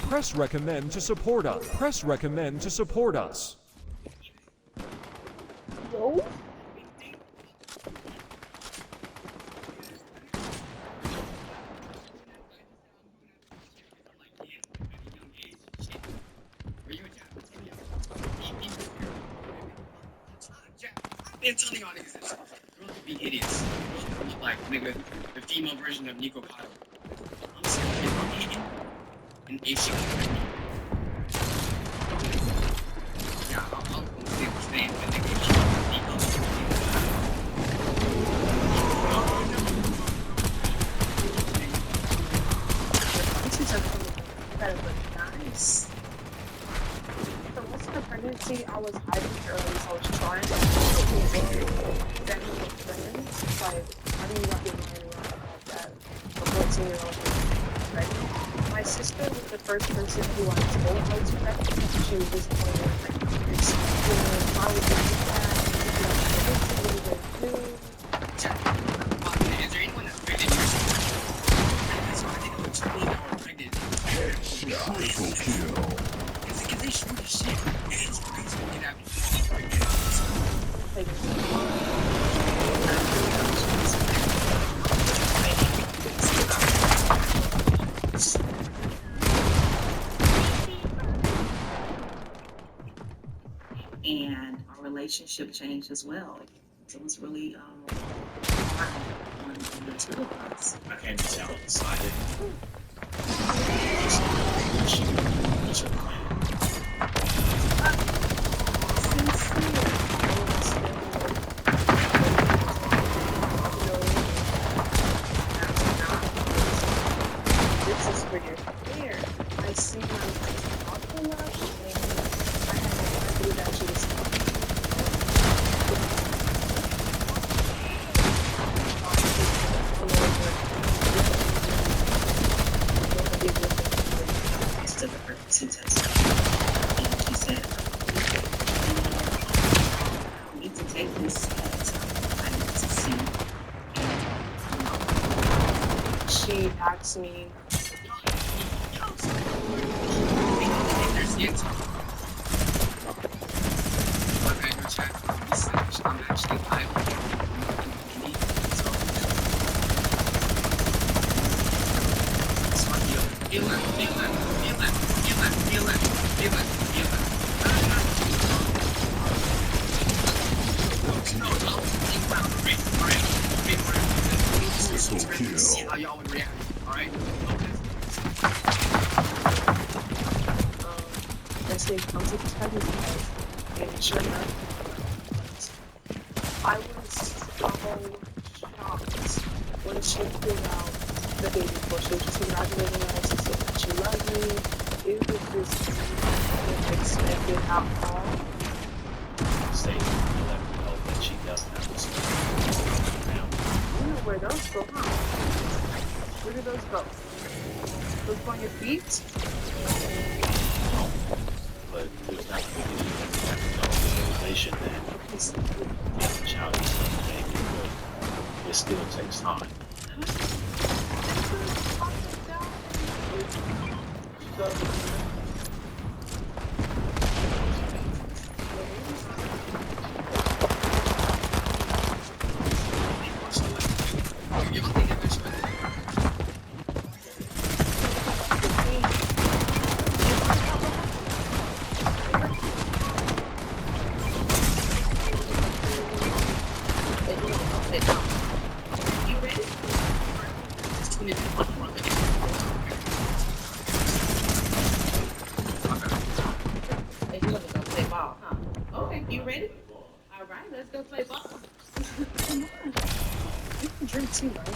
Press recommend to support us. Press recommend to support us. No? I'm telling y'all niggas this. Girls be idiots. Girls be like, nigga, the female version of Nico Cotto. I'm saying, if I'm eating, and if she gonna me. Yeah, I'll say what's name, but nigga, if she gonna Nico, This is incredibly nice. For most of the pregnancy, I was hiding early, so I was trying to then with friends. Like, how do you not be lying around about that? A 14-year-old is pregnant. My sister was the first person who I told I was pregnant. She was disappointed. Like, it's, you know, why would you do that? What are you going to do? is there anyone that's pregnant? That's why I think it looks cool that we're pregnant. Triple kill. Because they shoot the shit. It's crazy to get out and our relationship changed as well. So it was really hard on the two of us. I can't tell. Decided. This is for your hair. I see my talking about and I had no idea that she was To the pregnancy test. And she said, I need to take this test. I need to see. she asked me, There's it. I'm actually live. See how y'all would react, alright? let's say, come to this pregnancy test. And sure enough, I was so shocked when she pulled out the baby before she was just congratulating us and saying that she loved me. It was just unexpected outcome. Say, let me know that she doesn't have this. I don't know where those go, huh? Where do those go? Those go on your feet? But there's not really no realization that the child is going to make it, but it still takes time. Okay, you ready? All right, let's go play ball. Come on. You can drink too, right?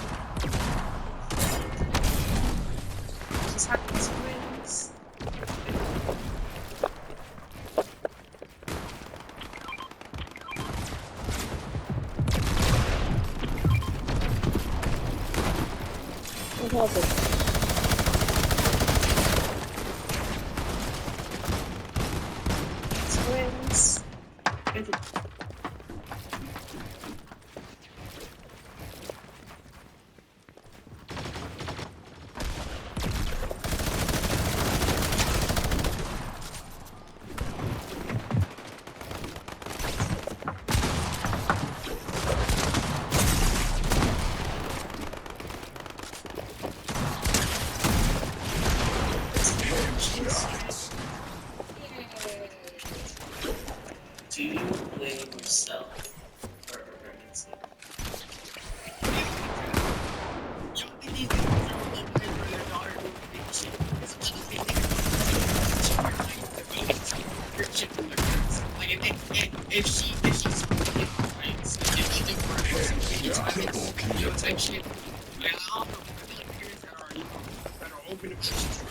Just have these twins. What happened? Twins. if she's right, so if she did work for some video time, you know, type shit, like, I don't know, I feel like parents that are open to Christians,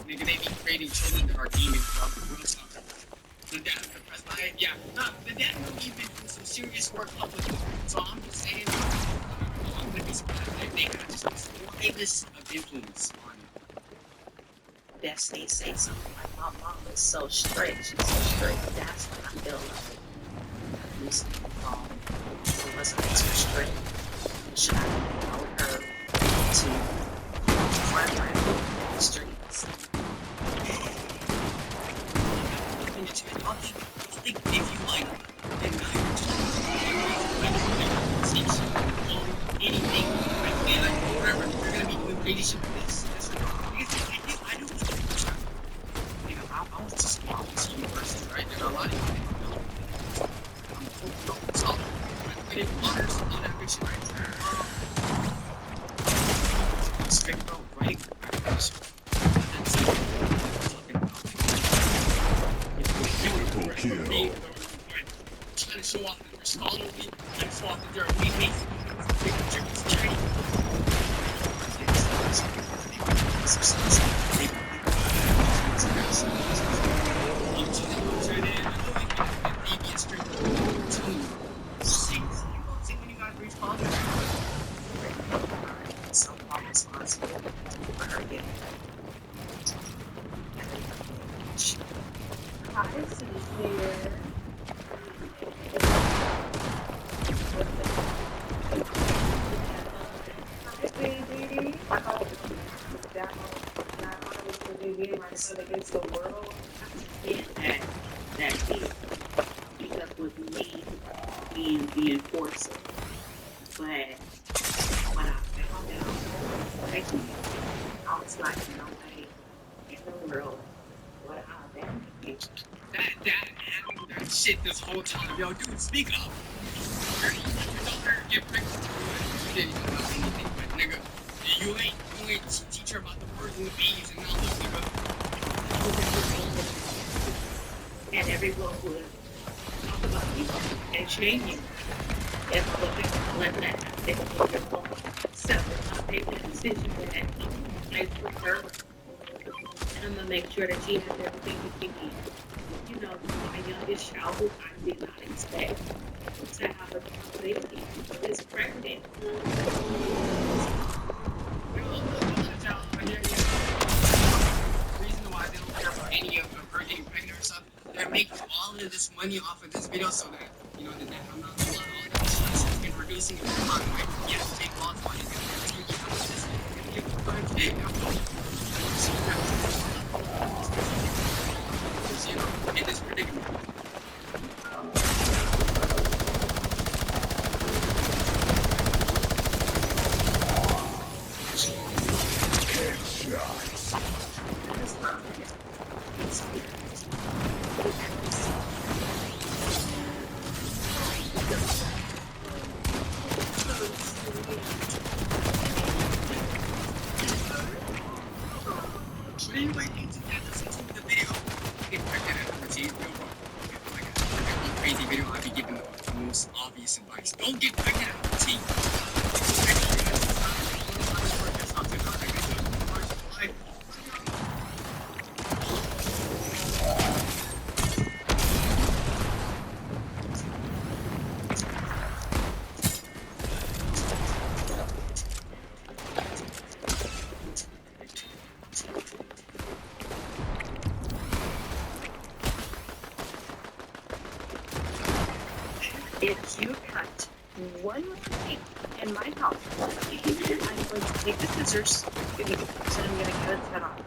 nigga, they be creating children that are demons, bro. Real talk. The dad is depressed by it, yeah. Nah, the dad will even do some serious work publicly. So I'm just saying, I'm gonna be surprised if they have just the slightest of influence on you. Destiny say something like, my mom is so strict, she's so strict. That's when I feel like at least it wasn't too strict. Should I allow her to run around the streets? I think if you like, then now you're just anything, like whatever, you're gonna be doing crazy shit with this. I do you know, I was just small to university, right? There are a lot of people. I'm solid. I did honors, all that good shit, right? Straight bro, right? Triple kill. Trying to show off that we're scholarly, trying to show off that they're a weak mate. Big chickens, charity. Some are responsible for her getting I see here. Hi, baby. I thought that was the game I said against the world. Yeah, that is because with me being the enforcer, but when I found out, I was like, no way in the world would I abandon That shit this whole time. Yo, dude, speak up. Your daughter get pregnant. You didn't know anything, but nigga, you ain't teach her about the birds and the bees and all this, nigga. and everyone would talk about you and shame you. If I wasn't let that happen, so I made the decision that I for her. And I'm gonna make sure that she has everything that she needs. You know, my youngest child, I did not expect to have a baby is pregnant. The reason why they don't care about any of her getting pregnant or stuff, they're making all of this money off of this video so that, you know, that I'm not gonna let all that stress has been reducing in time, right? Yes, take lots of money, you know, in this predicament. Anyway, listen to the video. Get pregnant at 14. Crazy video. I'll be giving the most obvious advice. Don't get pregnant at 14. If you cut one thing in my house, I'm going to take the scissors and I'm going to cut its head off.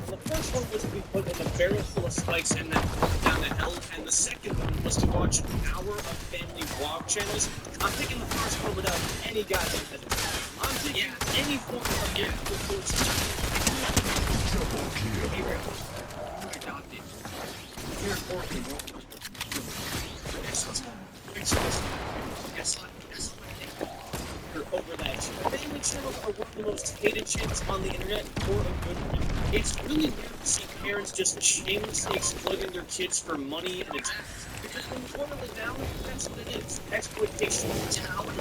The first one was to be put in a barrel full of spikes and then down the hill, and the second one was to watch an hour of family vlog channels. I'm picking the first one without any goddamn hesitation. I'm thinking any form of influence. Double kill. Be real. You adopted. You're an orphan, bro. Yes, let's go. Yes, you're over that. Family channels are one of the most hated channels on the internet for a good reason. It's really weird to see parents just shamelessly exploiting their kids for money and attention. Because when you boil it down, that's what it is. Exploitation. Talent.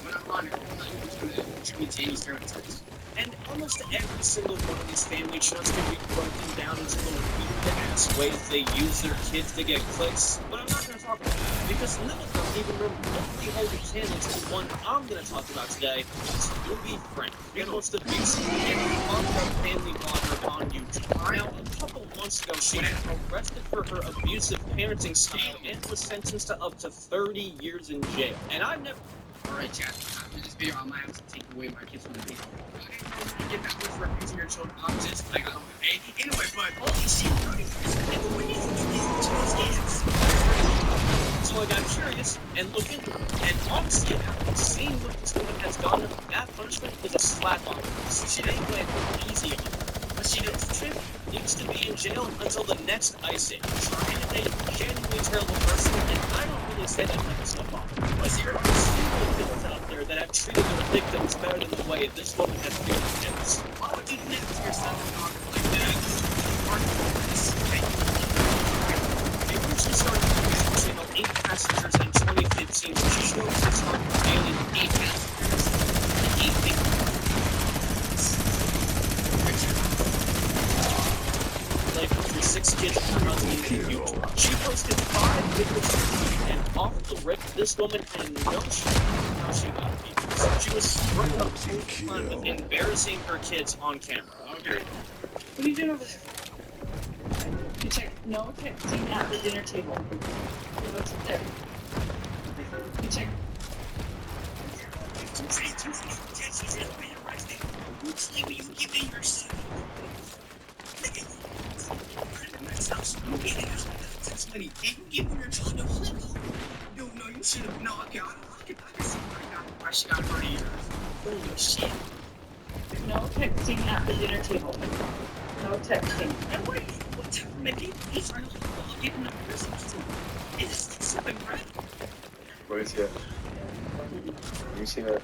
When I'm on it, I'm not going to attribute to any stereotypes. And almost every single one of these family channels can be broken down into the weird-ass ways they use their kids to get clicks. But I'm not going to talk about that, because none of them even remotely hold a candle to the one I'm going to talk about today. It's Ruby Frank, the most abused and popular family blogger on YouTube. Now, a couple months ago, she was arrested for her abusive parenting style and was sentenced to up to 30 years in jail. And I've never... Alright, chat. After this video, I might have to take away my kids from the video. I didn't know you get that much for abusing your children. I'm just like, I don't know. Anyway, but holy shit, Rudy, and the way you do these to his kids. So I got curious and looked into it. And honestly, after seeing what this woman has done, that punishment is a slap on her. She ain't going to go easy on her. But she needs to be in jail until the next Ice Age. And if they genuinely terrible person, and I don't really say that kind of stuff off. But there are serial killers out there that have treated their victims better than the way this woman has treated her kids. why would you never your son talk like that? They originally started the YouTube channel 8 Passengers in 2015, where she showed her son daily 8 passengers and 8 people. Like with her 6 kids and her husband and YouTube. She posted 5 videos a week, and off the rip, this woman had no shame how she got views. She was straight up having fun with embarrassing her kids on camera. Okay. What are you doing over there? You check no texting at the dinner table. What's there? You check. Somebody didn't give your child a little. No, you should have not got it. Look at that. I she got 30 years. Holy shit. No texting at the dinner table. No texting. And wait, what's happening? He's trying to get in the prison. It's something, right? What is it? You see that?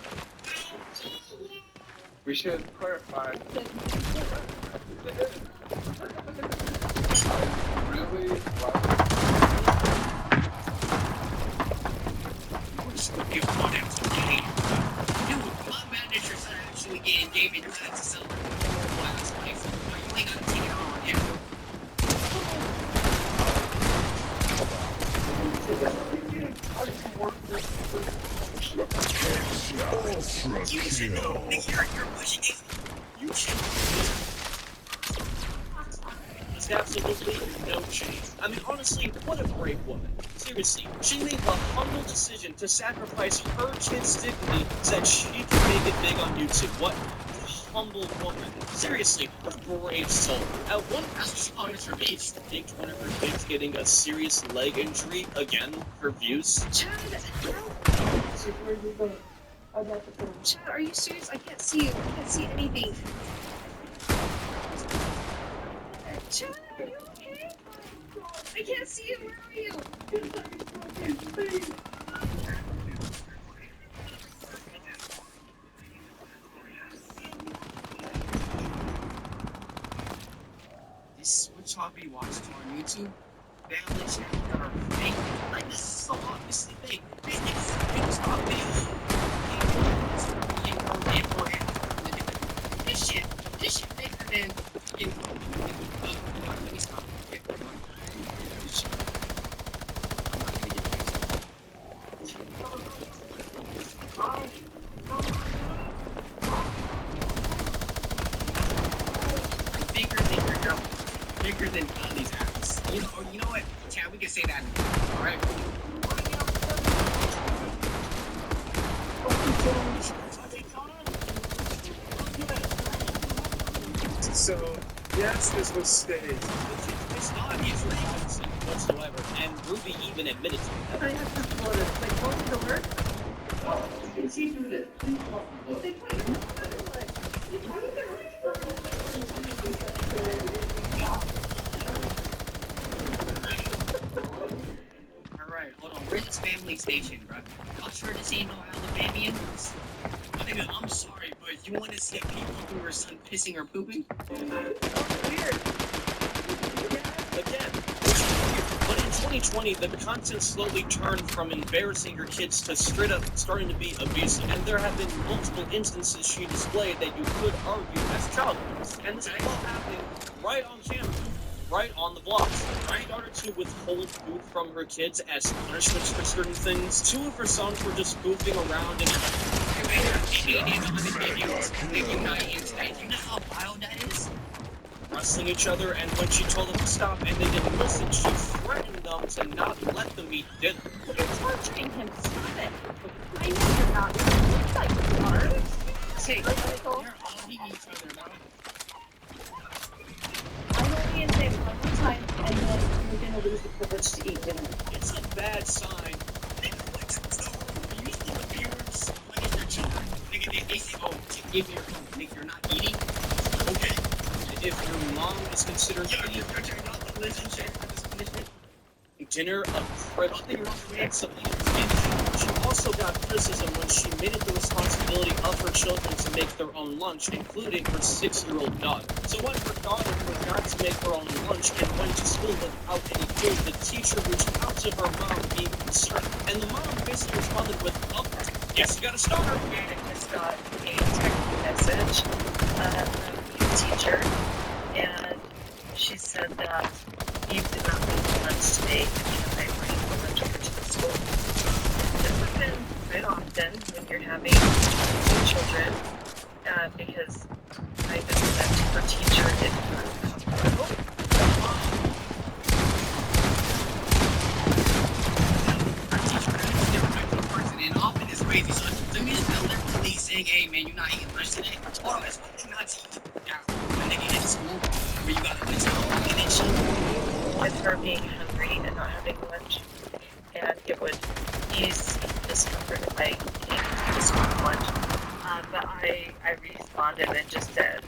We should clarify. Really? Dude, my manager said actually gave me the to sell it. Last night. You ain't gotta take it on, yeah. You should know. You're pushing it. You should. It's absolutely no shame. I mean, honestly, what a brave woman. Seriously, she made the humble decision to sacrifice her kid's dignity so that she can make it big on YouTube. What a humble woman. Seriously, a brave soul. At one point, she punished her kids to take one of her kids getting a serious leg injury again for views. Chad, Chad, are you serious? I can't see you. I can't see anything. Chad, are you okay? I can't see you. Where are you? This switch hobby watched on YouTube. Family channel that are fake. Like, this is so obviously fake. It's not fake. This shit faker than let me stop. This shit. I'm not gonna get bigger than these apps. You know what? Chad, we can say that. All right. So, yes, this was staged. It's not easily innocent whatsoever, and Ruby even admitted to it. I have to pull it. Like, go to the work. Can she do this? All right, hold on. Where's the Fox Family Station, bro. Y'all sure this ain't no Alabamians? Nigga, I'm sorry, but you want to see people who are sun pissing or pooping? Weird. Again, which is weird. But in 2020, the content slowly turned from embarrassing her kids to straight up starting to be abusive. And there have been multiple instances she displayed that you could argue as child abuse. And this is all happening right on camera. Right on the vlogs. I started to withhold food from her kids as punishments for certain things. 2 of her sons were just goofing around and You know how wild that is? wrestling each other, and when she told them to stop and they didn't listen, she threatened them to not let them eat dinner. You're torturing him. Stop it. I know you're not. It's like hard. Hey, Michael. they're all eating each other, bro. I'm only gonna say it one more time, and then you're gonna lose the privilege to eat dinner. It's a bad sign. They say, oh, if you're not eating, okay. If your mom is considered You're not the relationship for this punishment. dinner a privilege, and she also got criticism when she made it the responsibility of her children to make their own lunch, including her 6-year-old daughter. So when her daughter forgot to make her own lunch and went to school without any food, the teacher reached out to her mom being concerned, and the mom basically responded with, "Oh, yes, you got a starter." And I just got a text message from the teacher, and she said that you did not make lunch today because I bring the lunch over to the school. This happens quite often when you're having children, because I visited that to her teacher And often it's crazy, so let me just tell them to me saying, hey man, you're not eating lunch today. Oh, that's one thing not to eat. Now, when they get to school, where you gotta wait till and then she with her being hungry and not having lunch, and it would ease discomfort if I came to the school lunch. But I responded and just said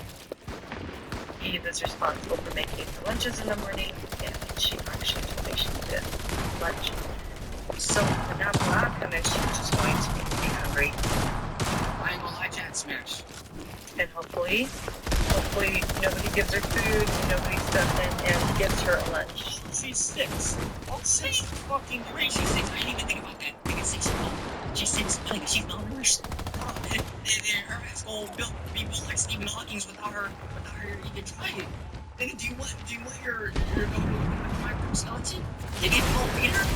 Eve is responsible for making the lunches in the morning, and she actually told me she did lunch. So when that will happen, she's just going to be hungry, I ain't gonna lie, chat smash. and hopefully nobody gives her food, nobody steps in and gives her a lunch. She's 6. All 6 fucking Right, she's 6. I didn't even think about that. Nigga, 6 years old. She's 6. Nigga, she's malnourished. Her ass gonna be built like Stephen Hawking without her even trying. Nigga, do you want your daughter to have my personality? Nigga, you don't read her?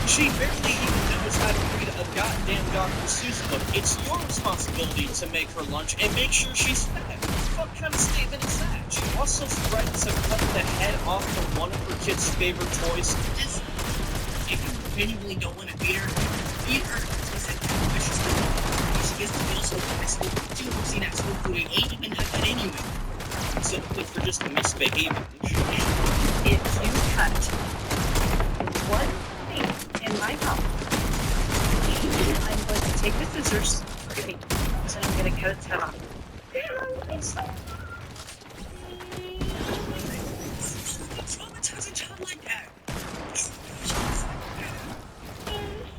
She barely even knows how to read a goddamn Dr. Seuss book. It's your responsibility to make her lunch and make sure she's fed. What kind of statement is that? She also threatened to cut the head off of one of her kids' favorite toys. Just, if you genuinely don't want to feed her, feed her. She gets the middle school high school. She won't see that school food. It ain't even that good anyway. Simply for just misbehaving. If you cut one thing in my house, I'm going to take the scissors, and I'm going to cut its head off. Traumatize a child like that.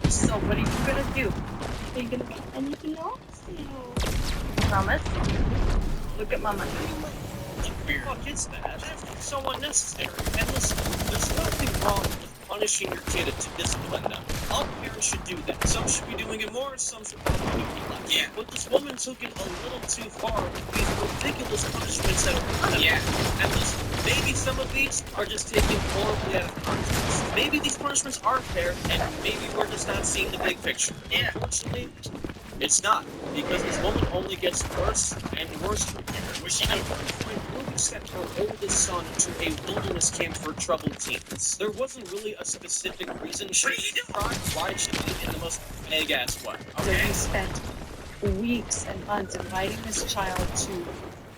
So what are you going to do? Are you going to do anything else? Promise? Look at Mama. Fuck, it's bad. That's so unnecessary. And listen, there's nothing wrong with punishing your kid to discipline them. All parents should do that. Some should be doing it more, some should probably do it less. Yeah. But this woman took it a little too far with these ridiculous punishments that are kind of Yeah. And listen, maybe some of these are just taken horribly out of context. Maybe these punishments are fair, and maybe we're just not seeing the big picture. Yeah. Unfortunately, it's not, because this woman only gets worse and worse from here. At one point, Ruby sent her oldest son to a wilderness camp for troubled teens. There wasn't really a specific reason she tried why she was in the most big-ass way. So we spent weeks and months inviting this child to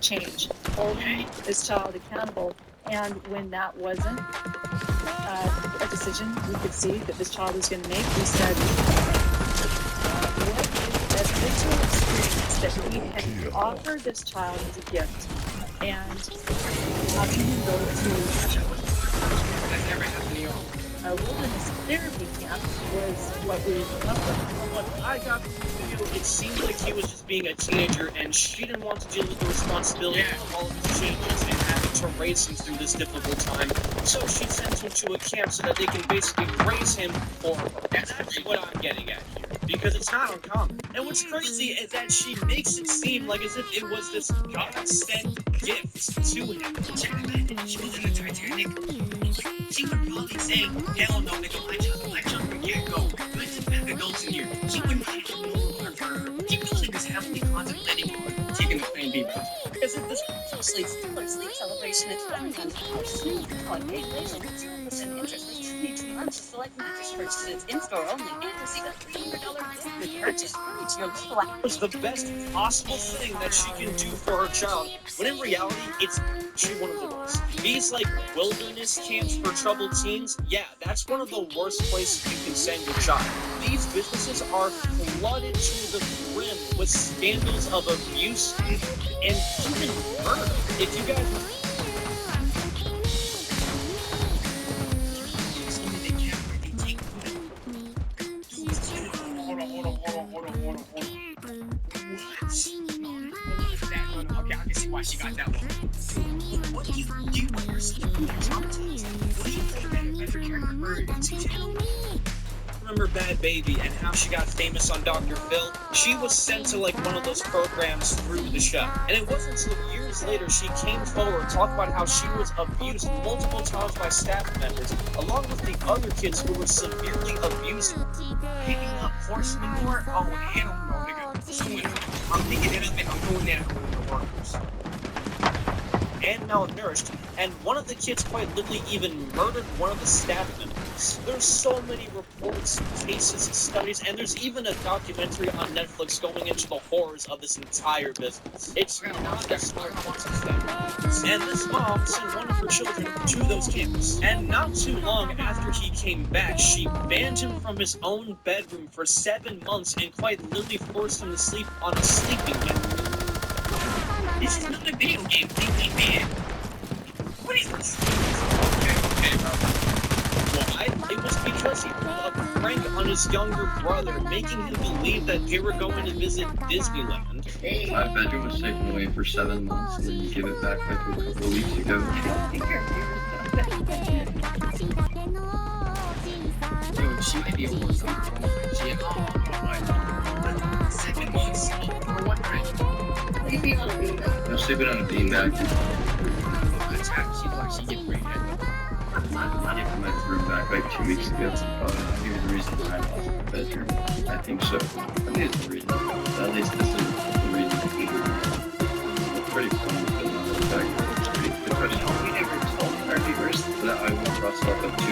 change, holding this child accountable, and when that wasn't a decision we could see that this child was going to make, we said, what is the mental experience that we can offer this child as a gift, and having him go to That's never happened to you. a wilderness therapy camp was what we went with. From what I got from the video, it seemed like he was just being a teenager and she didn't want to deal with the responsibility of all of his changes and having to raise him through this difficult time. So she sent him to a camp so that they can basically raise him for her. And that's what I'm getting at here. Because it's not uncommon. And what's crazy is that she makes it seem like as if it was this God-sent gift to him. She was in the Titanic. She would probably say, hell no, nigga, I just can't go. There's some adults in here. She wouldn't have to move for her. She probably was heavily contemplating taking the Plan B route. Because of this sleep celebration at 21 hours. On paid wages, 0% interest for 22 months. Select mattress purchases in store only and receive a $300 gift purchase. Reach your local It was the best possible thing that she can do for her child, when in reality, it's actually one of the worst. These, like, wilderness camps for troubled teens, yeah, that's one of the worst places you can send your child. These businesses are flooded to the brim with scandals of abuse and even murder. If you guys... Okay, I can see why she got that one. What do you do when you're traumatized? What do you think that better character for TJ? Remember Bad Baby and how she got famous on Dr. Phil? She was sent to like one of those programs through the show. And it wasn't until years later she came forward, talked about how she was abused multiple times by staff members, along with the other kids who were severely abusing. Picking up horse manure? Oh, hell no, nigga. I'm picking it up and I'm doing that to the workers. And malnourished, and one of the kids quite literally even murdered one of the staff members. There's so many reports, cases, studies, and there's even a documentary on Netflix going into the horrors of this entire business. It's not a smart concept. And this mom sent one of her children to those camps. And not too long after he came back, she banned him from his own bedroom for 7 months and quite literally forced him to sleep on a sleeping bag. This is not a video game thing, man. What is this? Okay, bro. Why? It was because he pulled a prank on his younger brother, making him believe that they were going to visit Disneyland. My bedroom was taken away for 7 months and then you give it back like a couple of weeks ago. Yo, she might be a war song. She had 7 months for one prank. sleeping on a beanbag. I'm sleeping on a beanbag. She get great at I gave my room back like 2 weeks ago. He was the reason why I lost my bedroom. I think so. I think it's the reason. At least this is the reason I hate it. It's pretty funny because of the fact that it's pretty depressing. We never told our viewers. But I woke Russell up at 2 in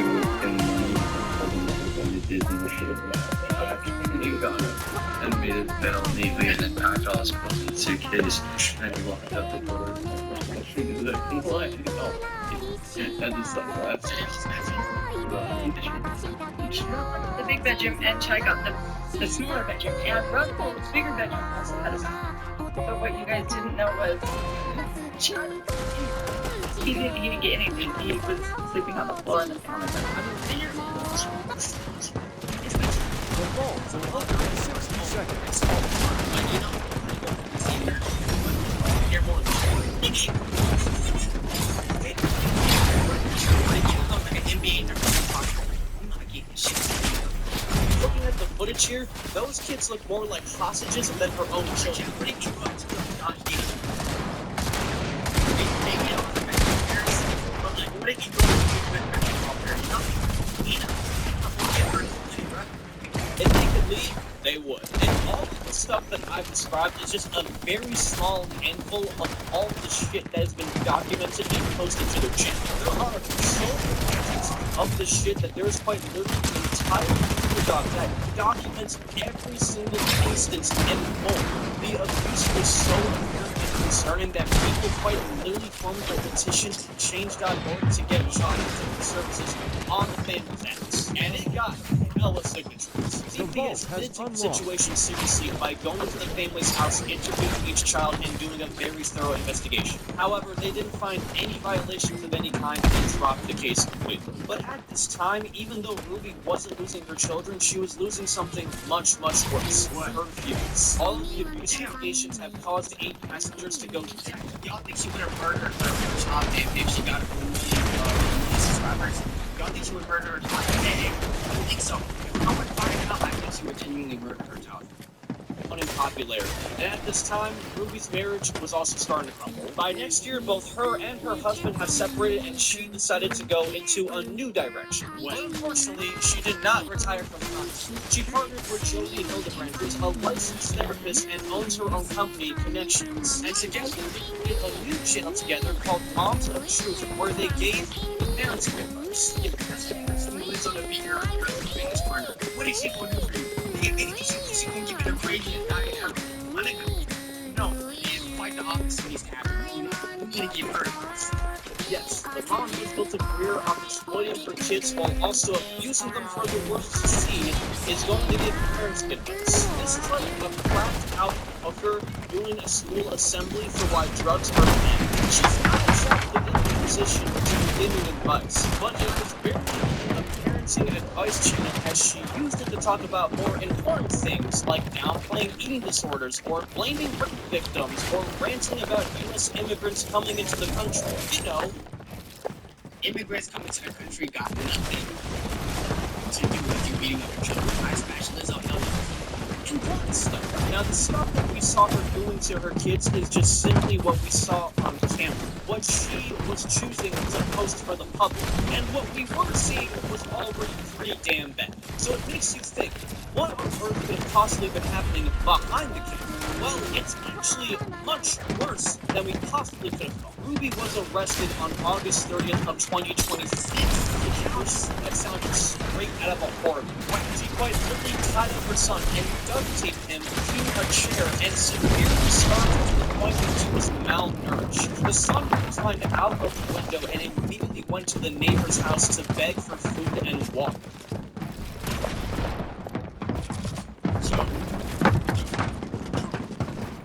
the morning and told him that we're going to Disney and shit. And he got up and made his bed all neatly and then packed all his clothes in the suitcase. And he walked out the door. He was like, what? Oh. And just like that. The big bedroom, and Chai got the smaller bedroom, and Russell's bigger bedroom also had a but what you guys didn't know was he didn't get anything. He was sleeping on the floor in the corner. The vault's in under 60 seconds. Looking at the footage here, those kids look more like hostages than her own children. If they could leave, they would. And all of the stuff that I've described is just a very small handful of all the shit that has been documented and posted to their channel. There are so many of the shit that there is quite literally an entire dog that documents every single instance and more. The abuse is so apparent and concerning that people quite literally formed a petition to change.org to get child protective services on the Families Act. And it got Noah signatures. CPS vault has did take the unlocked. situation seriously by going to the family's house, interviewing each child, and doing a very thorough investigation. However, they didn't find any violations of any kind and dropped the case completely. But at this time, even though Ruby wasn't losing her children, she was losing something much, much worse. Her feuds. All of the abuse allegations have caused 8 passengers to go to jail. Y'all think she would have murdered her child if she got a million subscribers? Y'all think she would murder her child? Hey, I don't think so. If I would find out, I think she would genuinely murder her child. In popularity. And at this time, Ruby's marriage was also starting to crumble. By next year, both her and her husband have separated, and she decided to go into a new direction. But unfortunately, she did not retire from crime. She partnered with Jolie Hildebrand, who's a licensed therapist and owns her own company, Connections. And together, they did a new channel together called Moms of Truth, where they gave parenting advice. Yeah, that's Liz on the beat her biggest partner. What is she going to do? She can give it a crazy and die in her. My nigga, no, it's quite the opposite needs to happen. You need to give her advice. Yes, the mom has built a career on exploiting her kids while also abusing them for the world to see is going to give parents advice. This is like a craft out of her doing a school assembly for why drugs are banned. She's not exactly in the position to be giving advice, but it was barely a parenting advice channel as she used it to talk about more important things like downplaying eating disorders or blaming rape victims or ranting about U.S. immigrants coming into the country. You know, Immigrants coming to the country got nothing to do with you beating up your children. I smash Lizzo, no. important stuff. Now, the stuff that we saw her doing to her kids is just simply what we saw on camera. What she was choosing to post for the public, and what we were seeing was already pretty damn bad. So it makes you think, what on earth could have possibly been happening behind the camera? Well, it's actually much worse than we possibly could have thought. Ruby was arrested on August 30th of 2026. That sounded straight out of a horror movie. She quite literally tied up her son and duct taped him to a chair and severely starved him to the point that he was malnourished. The son climbed out of the window and immediately went to the neighbor's house to beg for food and water. So,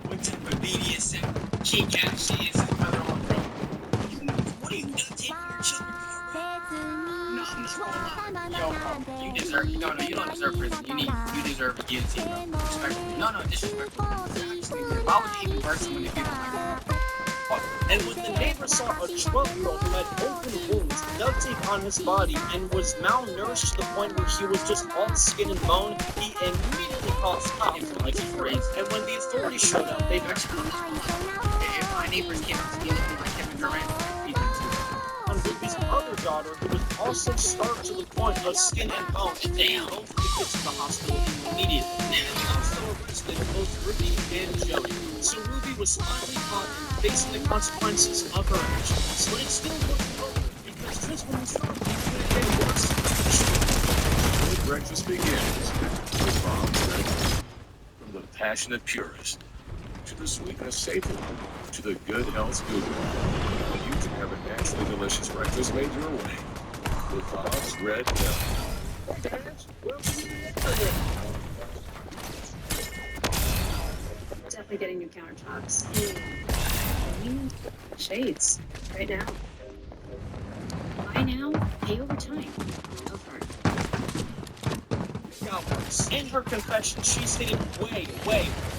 what type of BDSM kidnap she is further on, bro? What are you gonna take your children for? No, I'm not gonna lie. Yo, bro, you deserve, no, you don't deserve prison. You deserve a guillotine, bro. Respectfully. No, disrespectfully. Actually, why would you even hurt someone if you don't like them? And when the neighbor saw a 12-year-old who had open wounds, duct tape on his body, and was malnourished to the point where he was just all skin and bone, he immediately called stop, like he phrased. And when the authorities showed up, they actually If my neighbors came up to me looking like Kevin Durant, I'd beat them too. on Ruby's other daughter, who was also starved to the point of skin and bone, and they both took to the hospital immediately. And they also arrested both Ruby and Joey. So Ruby was finally caught and facing the consequences of her actions. But it still wasn't over, because just when we started, it could have been worse. Good breakfast begins with Bob's Breakfast. From the passionate purist to the sweetness savory to the good health guru, you can have a naturally delicious breakfast made your way with Bob's Red Milk. Definitely getting new countertops. Shades. Right now. Buy now, pay over time. Go for it. Got worse. In her confession, she stated way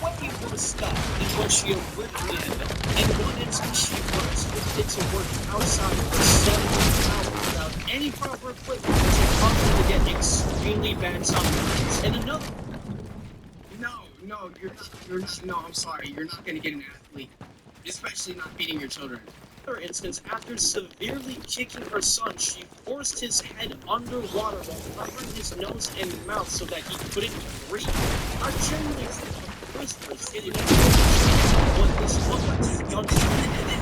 worse stuff than what she originally had done. In one instance, she was restricted to work outside for 7 hours without any proper equipment, which caused her to get extremely bad sunburns. In another No, I'm sorry. You're not gonna get an athlete, especially not beating your children. instance, after severely kicking her son, she forced his head underwater while covering his nose and mouth so that he couldn't breathe. I genuinely think prisoners hitting what this woman done to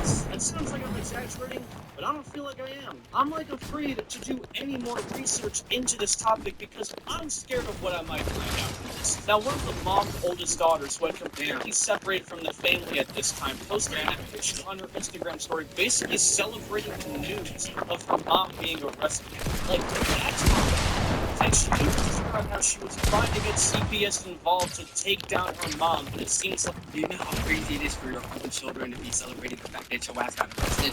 this. It sounds like I'm exaggerating, but I don't feel like I am. I'm like afraid to do any more research into this topic because I'm scared of what I might find out from this. Now, one of the mom's oldest daughters, who had completely separated from the family at this time, posted a picture on her Instagram story basically celebrating the news of her mom being arrested. Like, that's and she even described she was trying to get CPS involved to take down her mom, but it seems like Do you know how crazy it is for your own children to be celebrating the fact that your ass got arrested?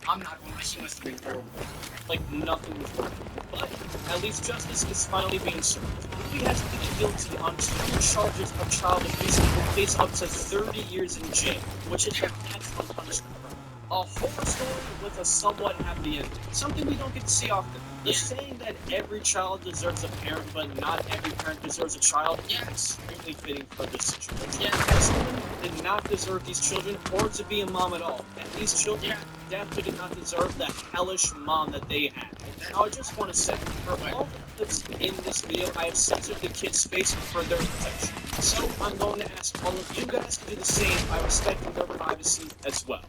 I'm not gonna lie, she must have been horrible. nothing was working. But at least justice is finally being served. He has pleaded guilty on 2 charges of child abuse and will face up to 30 years in jail, which is an excellent punishment for him. A horror story with a somewhat happy ending. Something we don't get to see often. The saying that every child deserves a parent, but not every parent deserves a child, is extremely fitting for this situation. This woman did not deserve these children or to be a mom at all. And these children definitely did not deserve the hellish mom that they had. Now, I just want to say, for all the clips in this video, I have censored the kids' face for their protection. So, I'm going to ask all of you guys to do the same by respecting their privacy as well.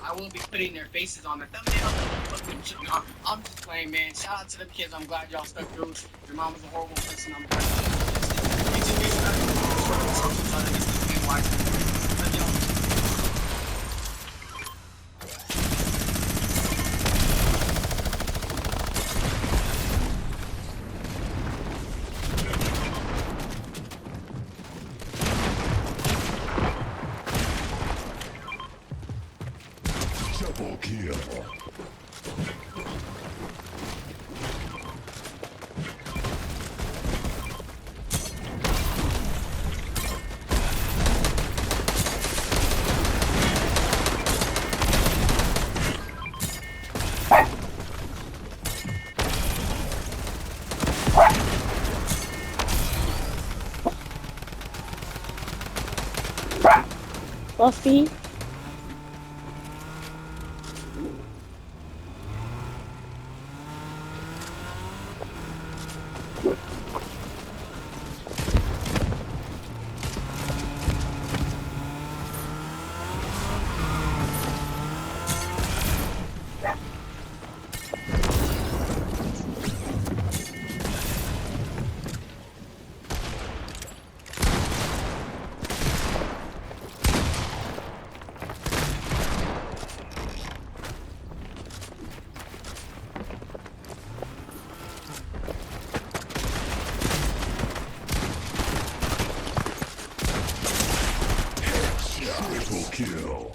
I won't be putting their faces on the thumbnail. I'm just playing, man. Shout out to the kids. I'm glad y'all stuck through. Your mom was a horrible person. I'm glad Double kill. Buffy. Triple kill.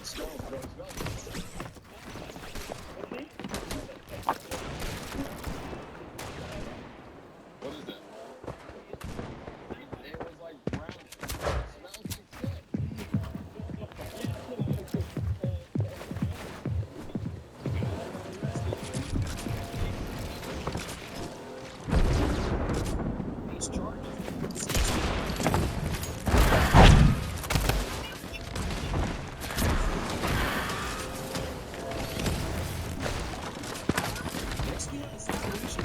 What is that? It was like brown. Smells like shit. These charges. Rescue the situation.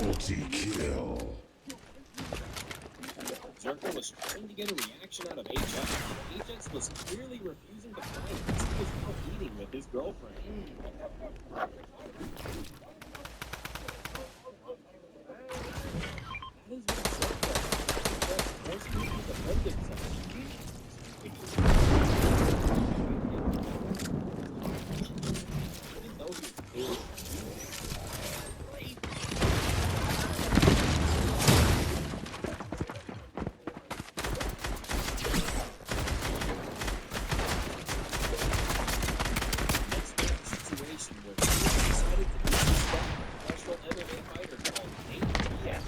Multi-kill. Zerko was trying to get a reaction out of HX. HX was clearly refusing to fight as he was out eating with his girlfriend. That is what Zerko was forcing him to defend himself. Even though he was situation where he decided to be a professional MMA fighter called Nate Diaz.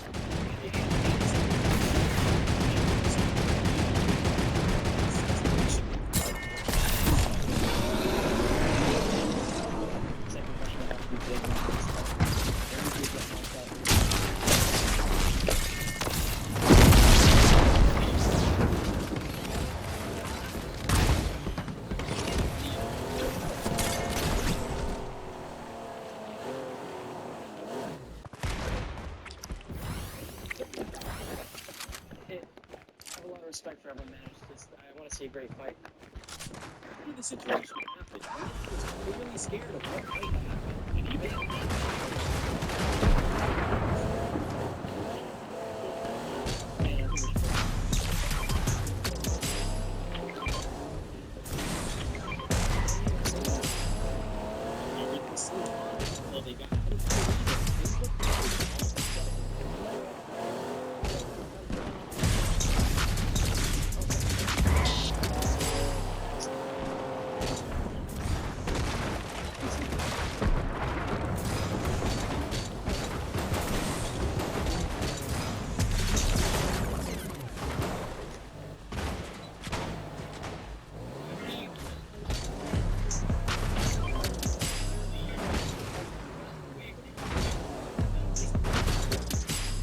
I have a lot of respect for everyone, man. It's just, I want to see a great fight. How did the situation happen? He was clearly scared of what might happen. And even well, they got out of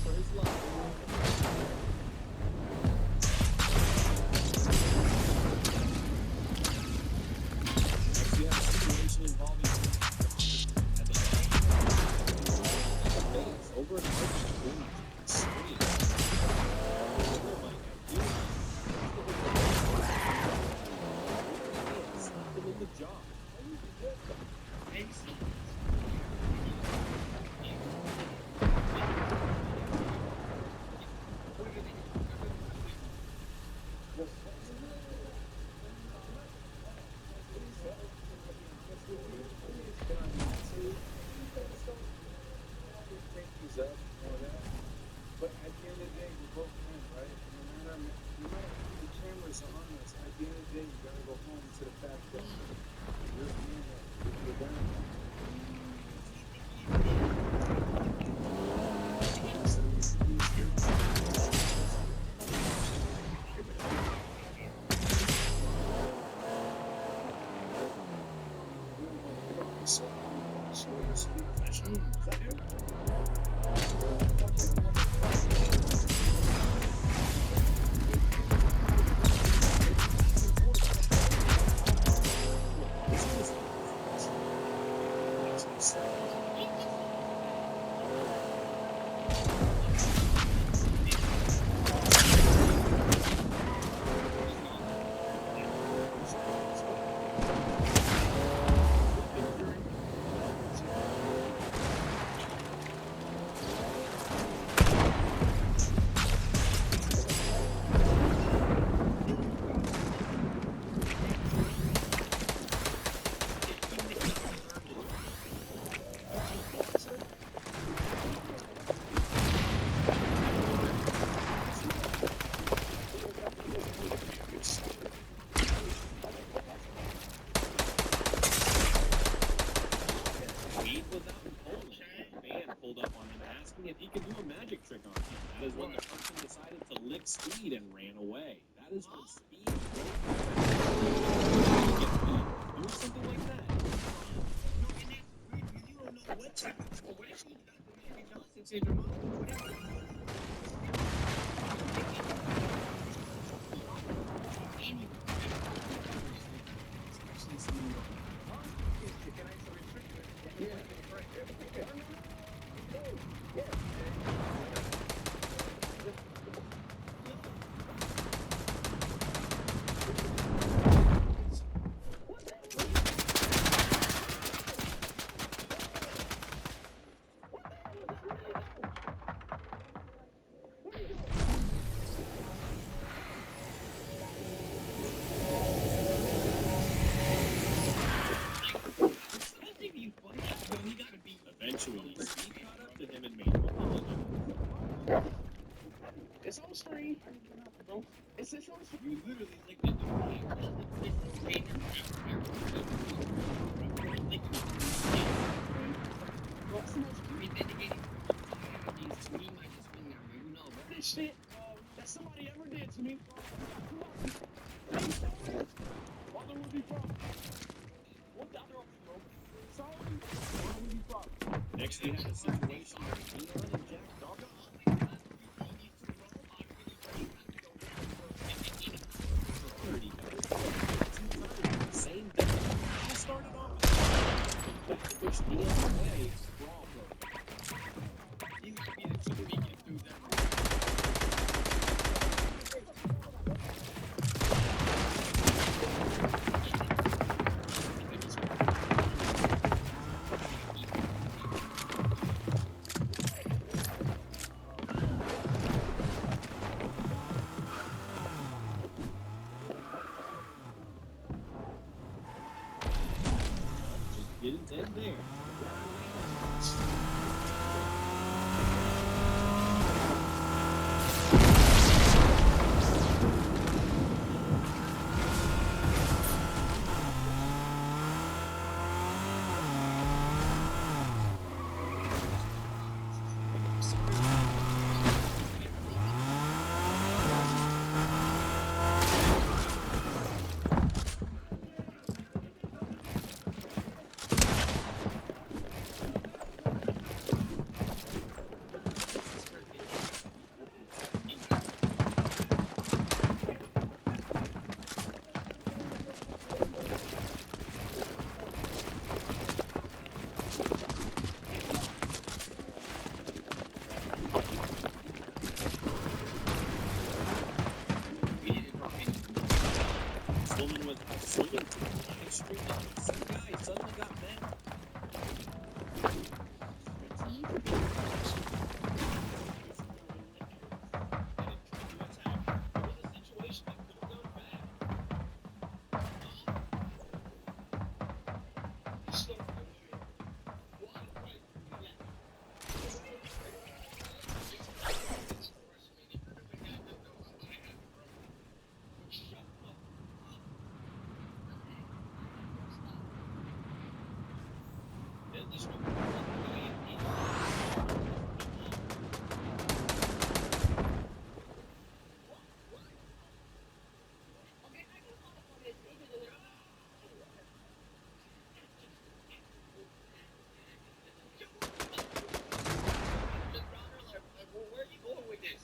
for his life. Next, you have a situation involving at the face over an argument. Scream. Oh my God. Slap him in the jaw. But at the end of the day, we're both men, right? No matter the cameras are on us, at the end of the day, you gotta go home to the fact that you're a man, that you're down. That is when the person decided to lick speed and ran away. That is when speed do something like that. You don't know what type of what if he got the Henry Johnson syndrome? Eventually, Speed caught up to him and made him apologize. It's on screen. Bro, it's on screen. You literally licked it. This shit that somebody ever did to me. Mother would be from. What the other option, bro? Sorry. Mother would be from. Next, we had a situation where Leon and Jack Dog. Same thing. I started off with push Leon away. Brawl, bro. You gotta be the two to make it through that. Didn't end there. Woman with swimming pool extreme. Some guy suddenly got mad. Where are you going with this?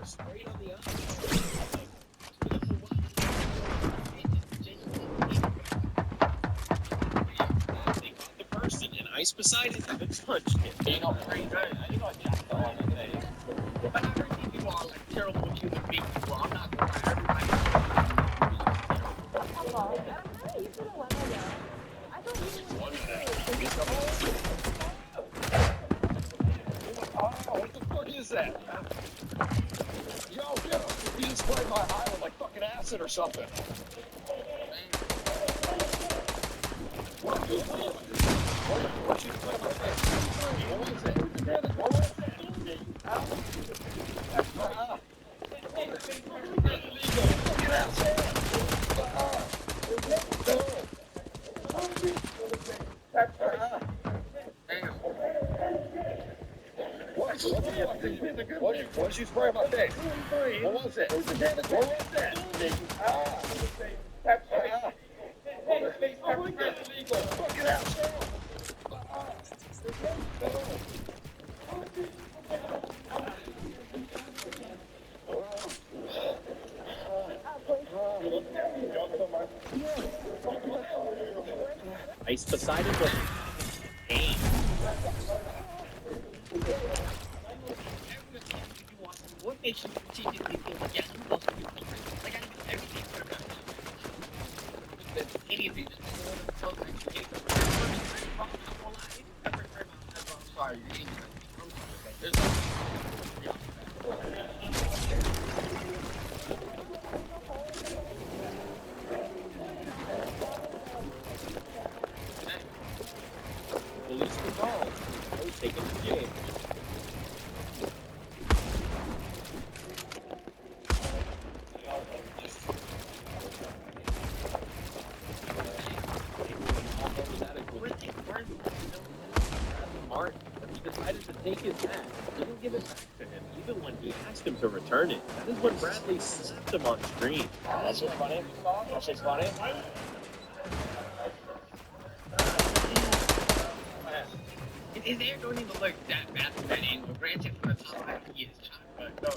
Straight on the eye. They caught the person and Ice beside it and punched him. You know, pretty good. You know, Jack the one today. But I heard these people are like terrible human beings. Well, I'm not gonna lie. Everybody. Hello. You should have went over. I thought you What the fuck is that? Yo, he just played my island like fucking wants it or something. What'd you spray my face? What was it? What was that? Fuck it out. Ice Poseidon was pain. What makes you strategically feel like, yeah, I'm supposed to do something? Like, I do everything for about any of these. I'm sorry, you're eating. There's Police involved. I was taken to jail. Martin, he decided to take his hat. Didn't give it back to him, even when he asked him to return it. That is when Bradley slapped him on screen. That's just funny. That's just funny. his hair don't even look that bad from that angle. Granted, from the top, he is shot, but no.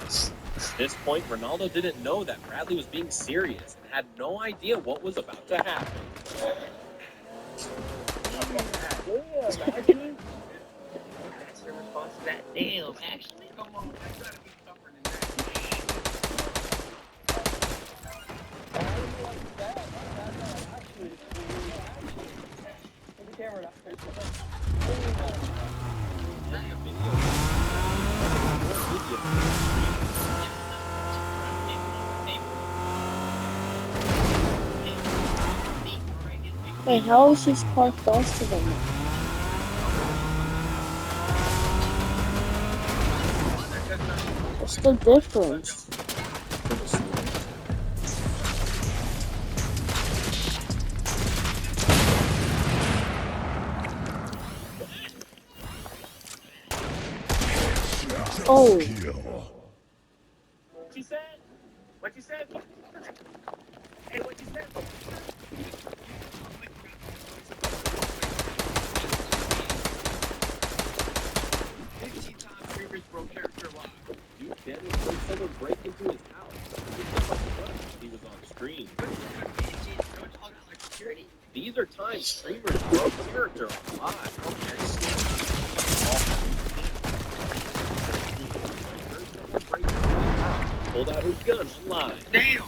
At this point, Ronaldo didn't know that Bradley was being serious and had no idea what was about to happen. That's the response to that. Damn, actually, come on, that's gotta be tougher than Wait, how is his car faster than that? What's the difference? Oh. What you said? What you said? Hey, what you said? 15 times Reaper's broke character alive. You can't let someone break into his house. He was on screen. These are times streamers broke character alive. Pulled out his gun live. Damn!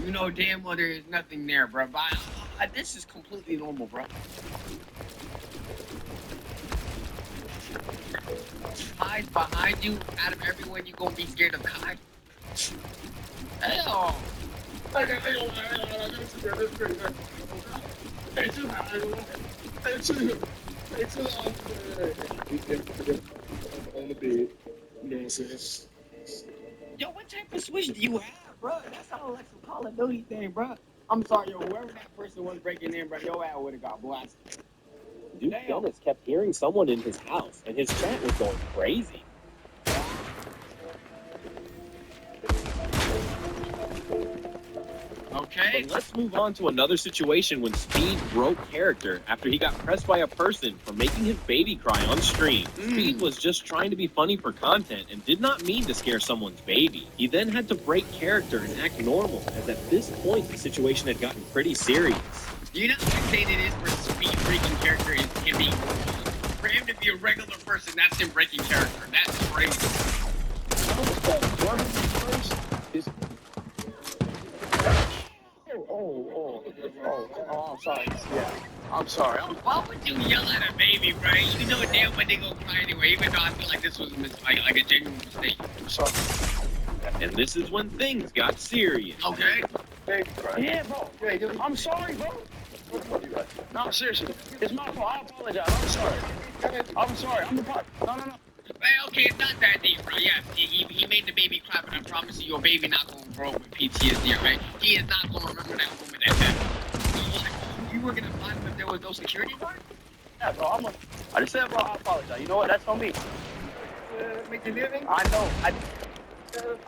You know damn well there is nothing there, bro. This is completely normal, bro. Hides behind you. Out of everyone, you gonna be scared of Kai? Hell! Yo, what type of switch do you have, bro? That sounds like some Call of Duty thing, bro. I'm sorry, yo, whoever that person was breaking in, bro, your ass would have got blasted. Duke Dennis kept hearing someone in his house, and his chat was going crazy. Okay. But let's move on to another situation when Speed broke character after he got pressed by a person for making his baby cry on stream. Speed was just trying to be funny for content and did not mean to scare someone's baby. He then had to break character and act normal, as at this point the situation had gotten pretty serious. You know how insane it is for Speed breaking character is him being for him to be a regular person, that's him breaking character. That's crazy. I'm sorry. Yeah, I'm sorry. Why would you yell at a baby, bro? You know damn well they gonna cry anyway, even though I feel like this was like a genuine mistake. I'm sorry. And this is when things got serious. Okay? Baby, bro. Yeah, bro. I'm sorry, bro. No, seriously. It's my fault. I apologize. I'm sorry. I'm sorry. I'm the part. No. Hey, okay, it's not that deep, bro. Yeah, he made the baby cry, but I promise you, your baby not gonna grow up with PTSD, right? He is not gonna remember that moment that time. So, like, you were gonna find him if there was no security guard? Yeah, bro. I just said, bro, I apologize. You know what? That's on me. Make the living? I know.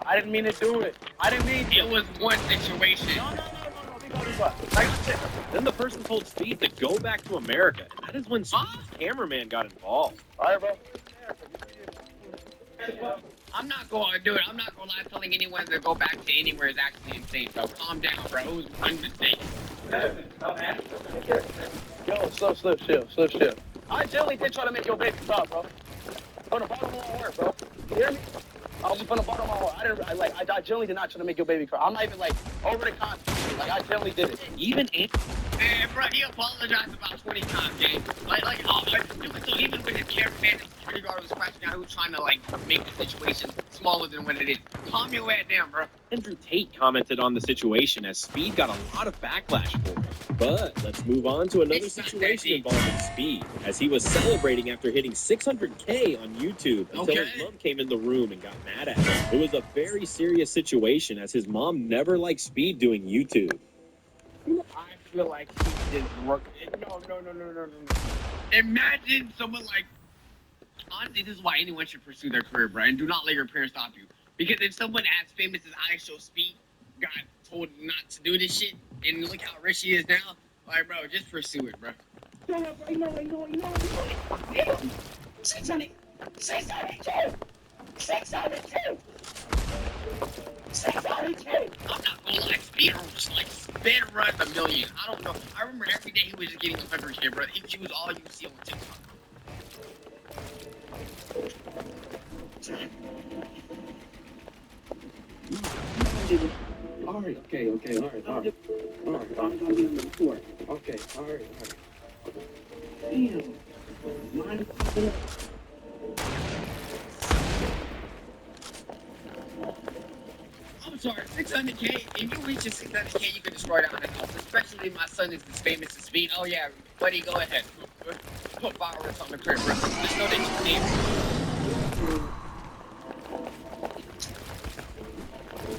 I didn't mean to do it. I didn't mean to. It was one situation. No. Like I said, Then the person told Speed to go back to America. And that is when Speed's cameraman got involved. all right, bro. I'm not going to do it. I'm not going to lie. Telling anyone to go back to anywhere is actually insane. So calm down, bro. It was one mistake. Yo, slow, chill. I generally did try to make your baby cry, bro. From the bottom of my heart, bro. You hear me? I was from the bottom of my heart. I generally did not try to make your baby cry. I'm not even like over the concept. Like I generally did it. Even Man, bro, he apologized about 20 times, gang. So even when his cameraman and security guard was scratching out, he was trying to, like, make the situation smaller than what it is. Calm your head down, bro. Andrew Tate commented on the situation as Speed got a lot of backlash for it. But let's move on to another It's not that situation deep. involving Speed, as he was celebrating after hitting 600K on YouTube until Okay. his mom came in the room and got mad at him. It was a very serious situation as his mom never liked Speed doing YouTube. I feel like he didn't work. No. Imagine someone like... Honestly, this is why anyone should pursue their career, bro. And do not let your parents stop you. Because if someone as famous as I Show Speed got told not to do this shit, and look how rich he is now, like, bro, just pursue it, bro. You know. 600. I'm not gonna lie, Speed was like spin run a million. I don't know. I remember every day he was just getting 100K, bro. He was all you see on TikTok. Alright, okay, alright. I'm gonna be on the floor. Okay, alright. Damn. Mind if I'm sorry, 600K. If you reach a 600K, you can destroy the house. Especially my son is as famous as Speed. Oh yeah, buddy, go ahead. Put fireworks on the crib, bro. Just know that you can.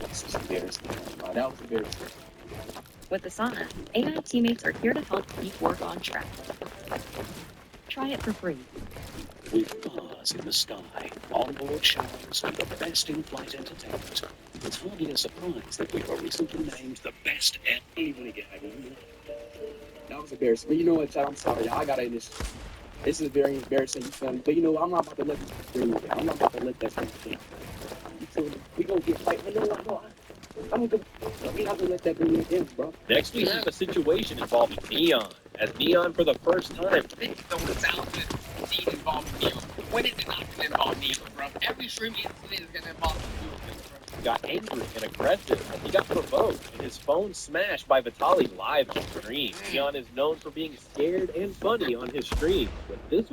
This is embarrassing. That was embarrassing. With Asana, AI teammates are here to help keep work on track. Try it for free. With bars in the sky, onboard showers, and the best in-flight entertainment, it's hardly a surprise that we were recently named the best ever. that was embarrassing. But you know what, Chad? I'm sorry. I gotta end this. This is very embarrassing, you feel me? But you know, I'm not about to let this thing. I'm not about to let that thing. You feel me? We gonna get fight. You know what? No, I'm not gonna let that thing in, bro. Next, we have a situation involving Neon, as Neon for the first time Think the 1,000 scene involving Neon. When is it not gonna involve Neon, bro? Every stream incident is gonna involve Neon, bro. got angry and aggressive as he got provoked and his phone smashed by Vitaly live on stream. Neon is known for being scared and funny on his stream, but this